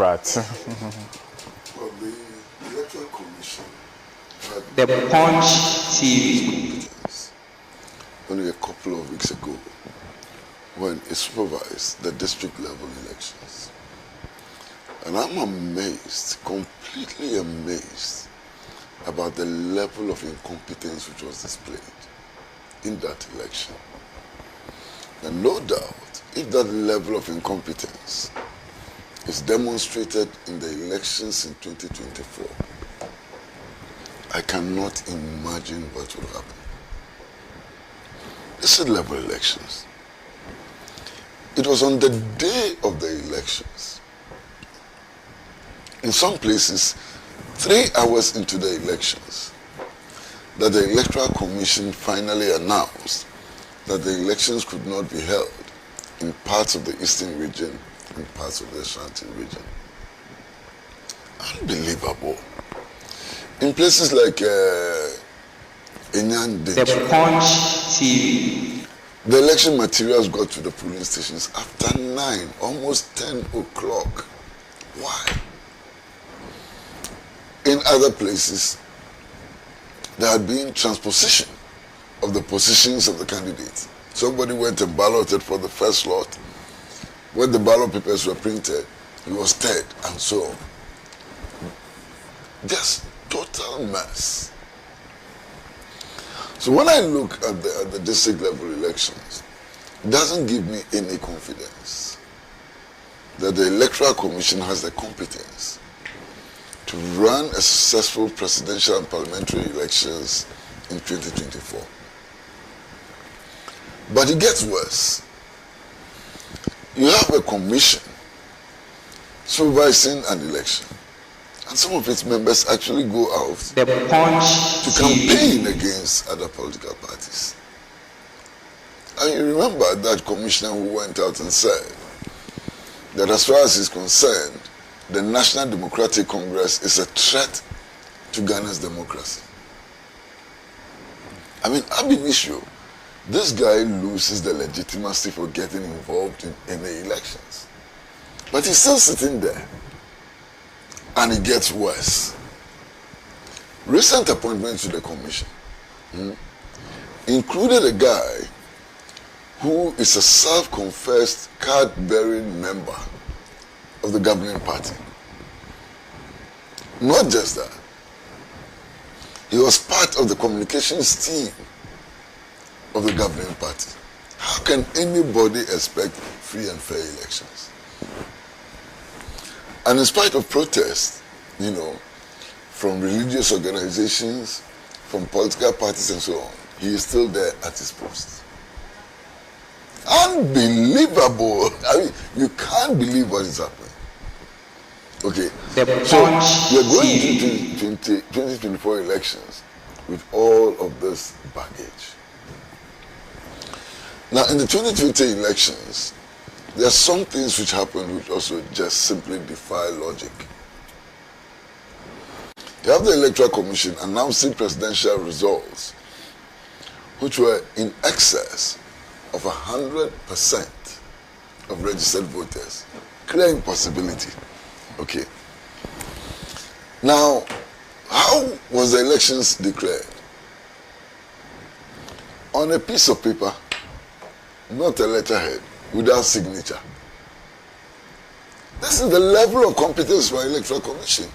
Pratt. Well, the Electoral Commission had The Punch TV. only a couple of weeks ago when it supervised the district level elections. And I'm amazed, completely amazed, about the level of incompetence which was displayed in that election. And no doubt, if that level of incompetence is demonstrated in the elections in 2024, I cannot imagine what will happen. This is level elections. It was on the day of the elections. In some places, 3 hours into the elections, that the Electoral Commission finally announced that the elections could not be held in parts of the Eastern region and parts of the Ashanti region. Unbelievable. In places like Enyan, The Punch TV. the election materials got to the polling stations after 9, almost 10 o'clock. Why? In other places, there had been transposition of the positions of the candidates. Somebody went and balloted for the first slot. When the ballot papers were printed, he was third, and so on. Just total mess. So when I look at the district level elections, it doesn't give me any confidence that the Electoral Commission has the competence to run a successful presidential and parliamentary elections in 2024. But it gets worse. You have a commission supervising an election, and some of its members actually go out The Punch to TV. campaign against other political parties. And you remember that commissioner who went out and said that as far as he's concerned, the National Democratic Congress is a threat to Ghana's democracy. I mean, ab initio, this guy loses the legitimacy for getting involved in any elections. But he's still sitting there. And it gets worse. Recent appointments to the commission included a guy who is a self-confessed card-bearing member of the governing party. Not just that. He was part of the communications team of the governing party. How can anybody expect free and fair elections? And in spite of protests, from religious organizations, from political parties and so on, he is still there at his post. Unbelievable. I mean, you can't believe what is happening. Okay, so we're going into 2024 elections with all of this baggage. Now, in the 2020 elections, there are some things which happened which also just simply defy logic. You have the Electoral Commission announcing presidential results which were in excess of 100% of registered voters. Clear impossibility. Okay. Now, how was the elections declared? On a piece of paper, not a letterhead, without signature. This is the level of competence for the Electoral Commission.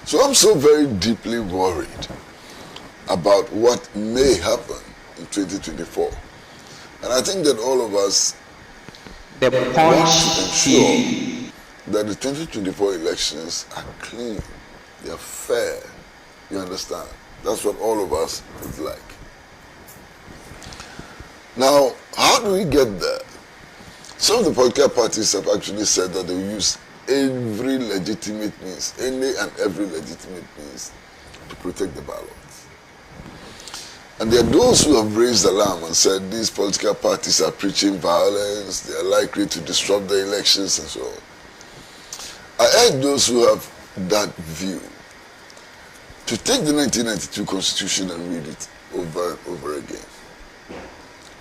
So I'm so very deeply worried about what may happen in 2024. And I think that all of us The want Punch to ensure TV. that the 2024 elections are clean, they are fair. You understand? That's what all of us would like. Now, how do we get there? Some of the political parties have actually said that they will use every legitimate means, any and every legitimate means to protect the ballots. And there are those who have raised alarm and said these political parties are preaching violence, they are likely to disrupt the elections and so on. I urge those who have that view to take the 1992 Constitution and read it over and over again.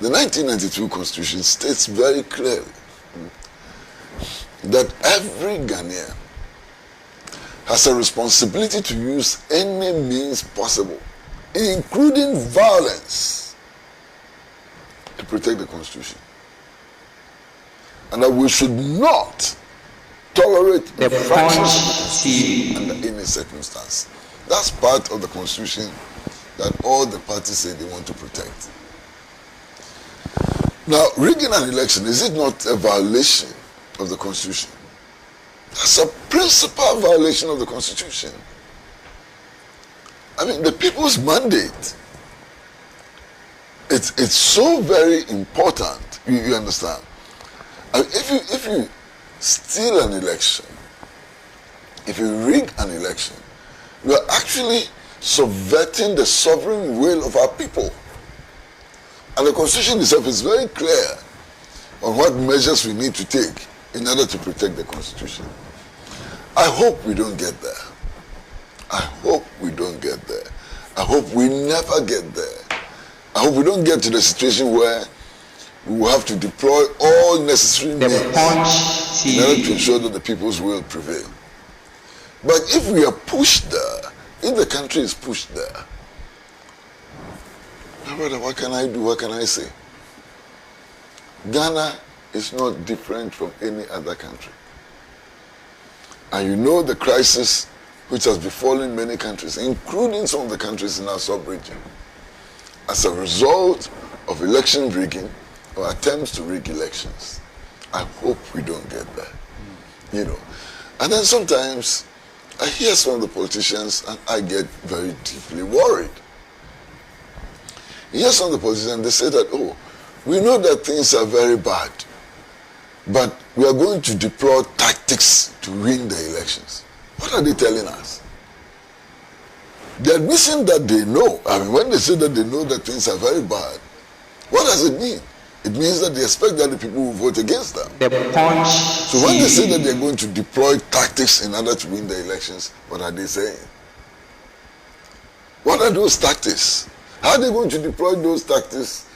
The 1992 Constitution states very clearly that every Ghanaian has a responsibility to use any means possible, including violence, to protect the Constitution. And that we should not tolerate the fractions of the Constitution under any circumstance. That's part of the Constitution that all the parties say they want to protect. Now, rigging an election, is it not a violation of the Constitution? That's a principal violation of the Constitution. I mean, the people's mandate, it's so very important, you understand? I mean, if you steal an election, if you rig an election, you are actually subverting the sovereign will of our people. And the Constitution itself is very clear on what measures we need to take in order to protect the Constitution. I hope we don't get there. I hope we don't get there. I hope we never get there. I hope we don't get to the situation where we will have to deploy all necessary means in order to ensure that the people's will prevail. But if we are pushed there, if the country is pushed there, my brother, what can I do? What can I say? Ghana is not different from any other country. And you know the crisis which has befallen many countries, including some of the countries in our sub-region, as a result of election rigging or attempts to rig elections. I hope we don't get there. You know. And then sometimes I hear some of the politicians and I get very deeply worried. I hear some of the politicians, they say that, oh, we know that things are very bad, but we are going to deploy tactics to win the elections. What are they telling us? They are missing that they know. I mean, when they say that they know that things are very bad, what does it mean? It means that they expect that the people will vote against them. So when they say that they're going to deploy tactics in order to win the elections, what are they saying? What are those tactics? How are they going to deploy those tactics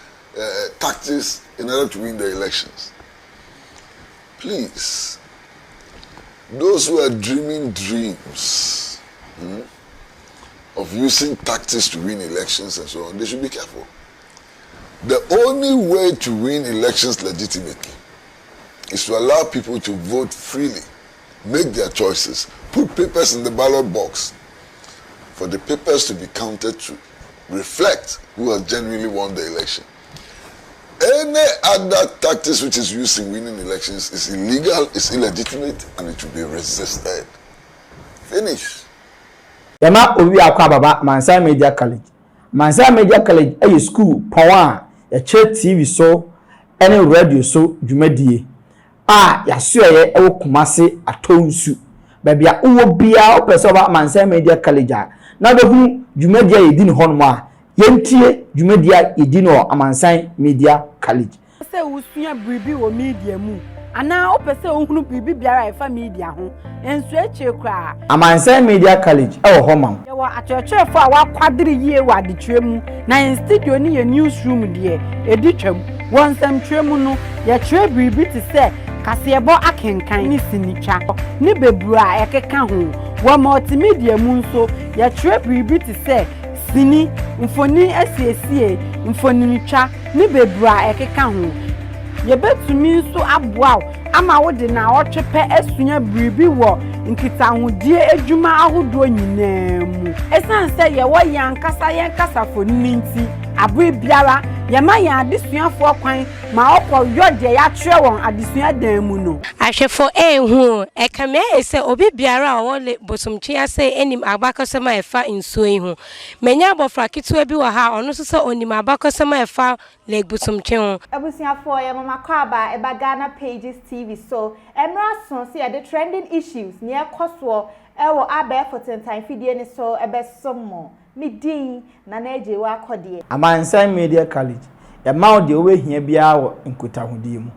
in order to win the elections? Please, those who are dreaming dreams of using tactics to win elections and so on, they should be careful. The only way to win elections legitimately is to allow people to vote freely, make their choices, put papers in the ballot box, for the papers to be counted to reflect who has genuinely won the election. Any other tactics which is used in winning elections is illegal, is illegitimate, and it should be resisted. Finish. Yama owi akwa baba Mansa Media College. Mansa Media College a school power ya TV so any radio so dwumadie. Ya so ye e Kumase atonsu. Baby a uwo bia opese oba Mansa Media College a. Na be hu dwumadie yedi ne hono a yentie dwumadie yedi no Mansa Media College. Se usua bribi wo media mu. Ana opese ohunu bribi biara efa media ho. Enso eche kra. Mansa Media College e wo homam. Ye wa atwetwefo a wa kwadire yie wa adetwe mu. Na in studio ni ye newsroom de editwam. Wonsam twemu no ye twe bribi ti se kasebo akenkan ni sinitwa. Ni bebura ekeka ho. Wa multimedia mu nso ye twe bribi ti se sini mfoni asiesie mfoni nitwa ni bebura ekeka ho. Ye betumi nso aboa ama wo de na otwepe asunya bribi wo nkitahudie adwuma ahodo nyinaa mu esan se ye wo yankasa foni nti abwe biara ye ma ya adesuafo kwan ma okọ yode ya twerɛ won adesua dan mu no ahwefo ehu ekame ese obi biara wo le bosomtwe ase enim abakosema efa nsuo ihu menya abofra kitu bi wo ha ono so se onim abakosema efa le bosomtwe ho abusuafo ye mama kwaba eba Ghana Pages TV so emra so se ye the trending issues ne ekoso ewo abe for time fidie ni so ebe somo mi din na eje wa akode Mansa Media College e ma o de we hia bia wo nkutahudie mu